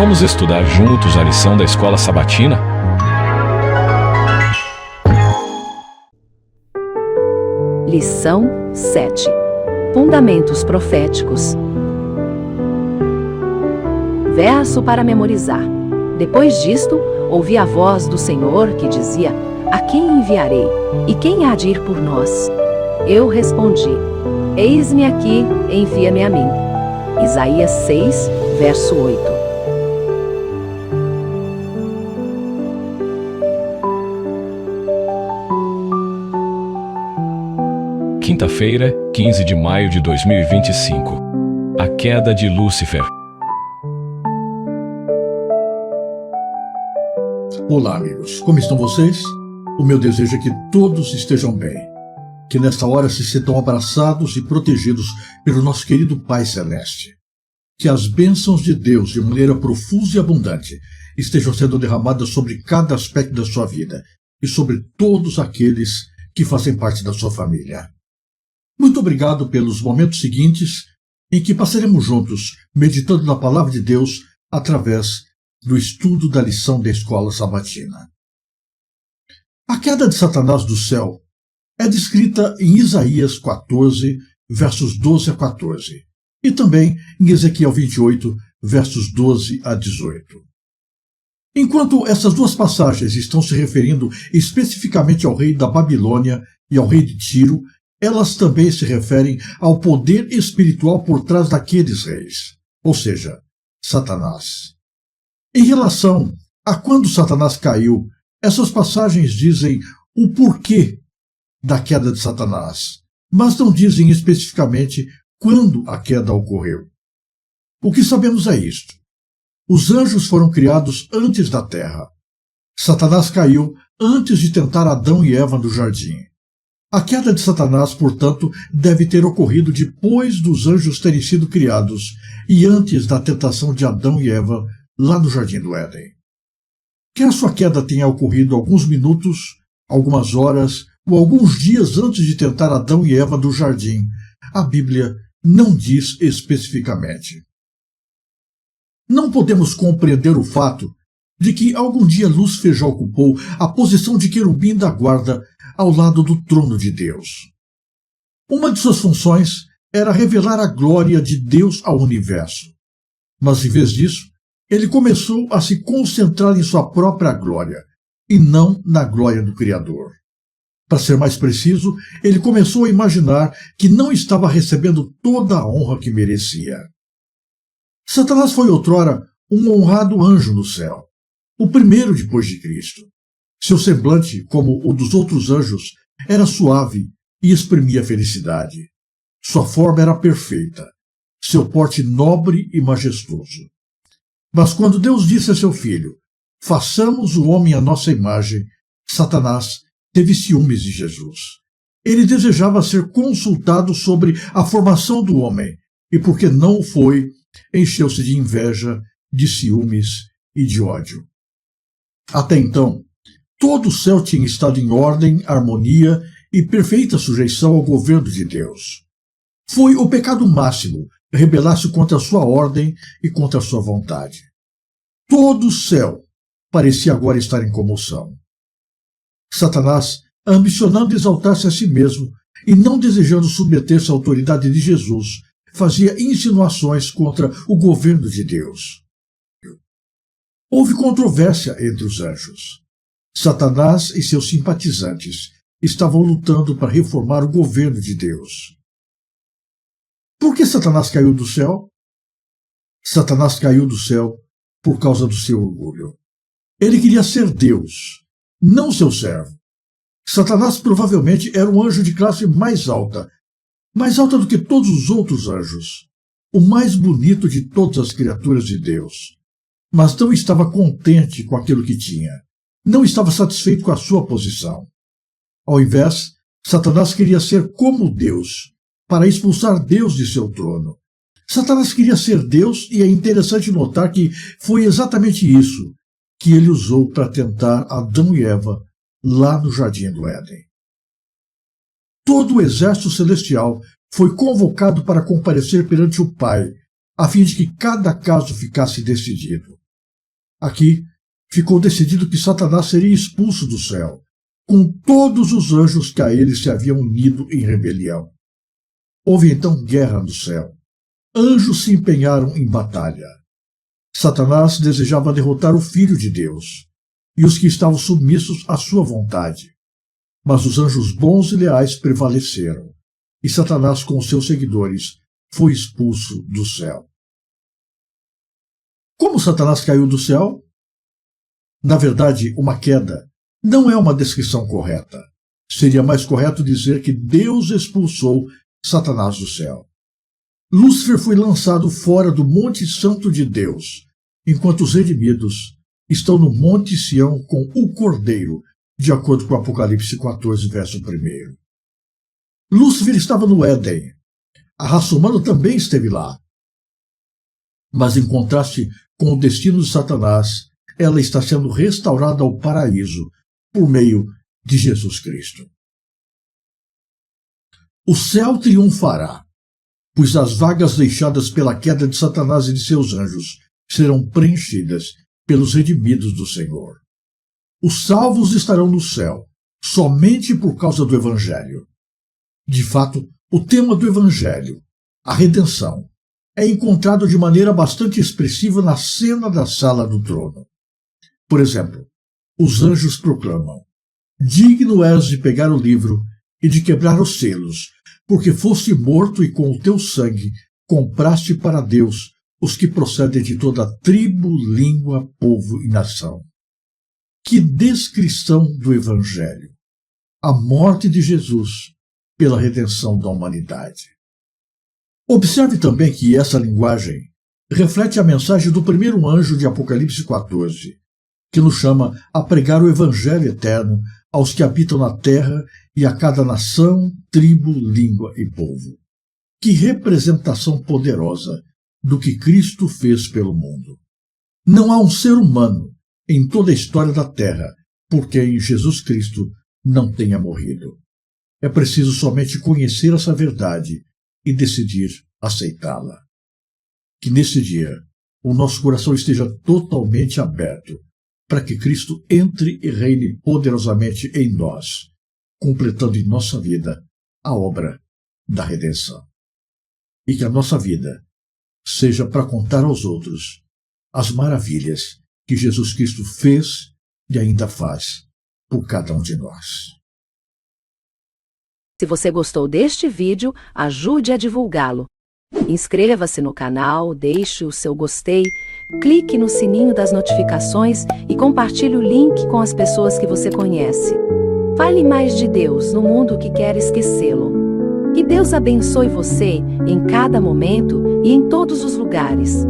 Vamos estudar juntos a lição da Escola Sabatina? Lição 7. Fundamentos proféticos. Verso para memorizar. Depois disto, ouvi a voz do Senhor que dizia: A quem enviarei? E quem há de ir por nós? Eu respondi: Eis-me aqui, envia-me a mim. Isaías 6, verso 8. Quinta-feira, 15 de maio de 2025. A queda de Lúcifer. Olá, amigos. Como estão vocês? O meu desejo é que todos estejam bem. Que nesta hora se sintam abraçados e protegidos pelo nosso querido Pai Celeste. Que as bênçãos de Deus, de maneira profusa e abundante, estejam sendo derramadas sobre cada aspecto da sua vida e sobre todos aqueles que fazem parte da sua família. Muito obrigado pelos momentos seguintes em que passaremos juntos meditando na Palavra de Deus através do estudo da lição da Escola Sabatina. A queda de Satanás do céu é descrita em Isaías 14, versos 12 a 14, e também em Ezequiel 28, versos 12 a 18. Enquanto essas duas passagens estão se referindo especificamente ao rei da Babilônia e ao rei de Tiro, elas também se referem ao poder espiritual por trás daqueles reis, ou seja, Satanás. Em relação a quando Satanás caiu, essas passagens dizem o porquê da queda de Satanás, mas não dizem especificamente quando a queda ocorreu. O que sabemos é isto: os anjos foram criados antes da terra. Satanás caiu antes de tentar Adão e Eva no jardim. A queda de Satanás, portanto, deve ter ocorrido depois dos anjos terem sido criados e antes da tentação de Adão e Eva lá no Jardim do Éden. Quer a sua queda tenha ocorrido alguns minutos, algumas horas ou alguns dias antes de tentar Adão e Eva no jardim, a Bíblia não diz especificamente. Não podemos compreender o fato de que algum dia Lúcifer já ocupou a posição de querubim da guarda ao lado do trono de Deus. Uma de suas funções era revelar a glória de Deus ao universo. Mas, em vez disso, ele começou a se concentrar em sua própria glória, e não na glória do Criador. Para ser mais preciso, ele começou a imaginar que não estava recebendo toda a honra que merecia. Satanás foi outrora um honrado anjo no céu, o primeiro depois de Cristo. Seu semblante, como o dos outros anjos, era suave e exprimia felicidade. Sua forma era perfeita, seu porte nobre e majestoso. Mas quando Deus disse a seu filho: façamos o homem à nossa imagem, Satanás teve ciúmes de Jesus. Ele desejava ser consultado sobre a formação do homem, e porque não o foi, encheu-se de inveja, de ciúmes e de ódio. Até então, todo o céu tinha estado em ordem, harmonia e perfeita sujeição ao governo de Deus. Foi o pecado máximo rebelar-se contra a sua ordem e contra a sua vontade. Todo o céu parecia agora estar em comoção. Satanás, ambicionando exaltar-se a si mesmo e não desejando submeter-se à autoridade de Jesus, fazia insinuações contra o governo de Deus. Houve controvérsia entre os anjos. Satanás e seus simpatizantes estavam lutando para reformar o governo de Deus. Por que Satanás caiu do céu? Satanás caiu do céu por causa do seu orgulho. Ele queria ser Deus, não seu servo. Satanás provavelmente era um anjo de classe mais alta do que todos os outros anjos, o mais bonito de todas as criaturas de Deus. Mas não estava contente com aquilo que tinha. Não estava satisfeito com a sua posição. Ao invés, Satanás queria ser como Deus, para expulsar Deus de seu trono. Satanás queria ser Deus, e é interessante notar que foi exatamente isso que ele usou para tentar Adão e Eva lá no Jardim do Éden. Todo o exército celestial foi convocado para comparecer perante o Pai, a fim de que cada caso ficasse decidido. Aqui ficou decidido que Satanás seria expulso do céu, com todos os anjos que a ele se haviam unido em rebelião. Houve então guerra no céu. Anjos se empenharam em batalha. Satanás desejava derrotar o Filho de Deus e os que estavam submissos à sua vontade. Mas os anjos bons e leais prevaleceram, e Satanás com os seus seguidores foi expulso do céu. Como Satanás caiu do céu? Na verdade, uma queda não é uma descrição correta. Seria mais correto dizer que Deus expulsou Satanás do céu. Lúcifer foi lançado fora do Monte Santo de Deus, enquanto os redimidos estão no Monte Sião com o Cordeiro, de acordo com Apocalipse 14, verso 1. Lúcifer estava no Éden. A raça humana também esteve lá. Mas, em contraste com o destino de Satanás, ela está sendo restaurada ao paraíso por meio de Jesus Cristo. O céu triunfará, pois as vagas deixadas pela queda de Satanás e de seus anjos serão preenchidas pelos redimidos do Senhor. Os salvos estarão no céu, somente por causa do Evangelho. De fato, o tema do Evangelho, a redenção, é encontrado de maneira bastante expressiva na cena da sala do trono. Por exemplo, os anjos proclamam: digno és de pegar o livro e de quebrar os selos, porque foste morto e com o teu sangue compraste para Deus os que procedem de toda tribo, língua, povo e nação. Que descrição do Evangelho! A morte de Jesus pela redenção da humanidade. Observe também que essa linguagem reflete a mensagem do primeiro anjo de Apocalipse 14, que nos chama a pregar o Evangelho eterno aos que habitam na terra e a cada nação, tribo, língua e povo. Que representação poderosa do que Cristo fez pelo mundo! Não há um ser humano em toda a história da terra por quem Jesus Cristo não tenha morrido. É preciso somente conhecer essa verdade e decidir aceitá-la. Que nesse dia o nosso coração esteja totalmente aberto para que Cristo entre e reine poderosamente em nós, completando em nossa vida a obra da redenção. E que a nossa vida seja para contar aos outros as maravilhas que Jesus Cristo fez e ainda faz por cada um de nós. Se você gostou deste vídeo, ajude a divulgá-lo. Inscreva-se no canal, deixe o seu gostei, clique no sininho das notificações e compartilhe o link com as pessoas que você conhece. Fale mais de Deus no mundo que quer esquecê-lo. Que Deus abençoe você em cada momento e em todos os lugares.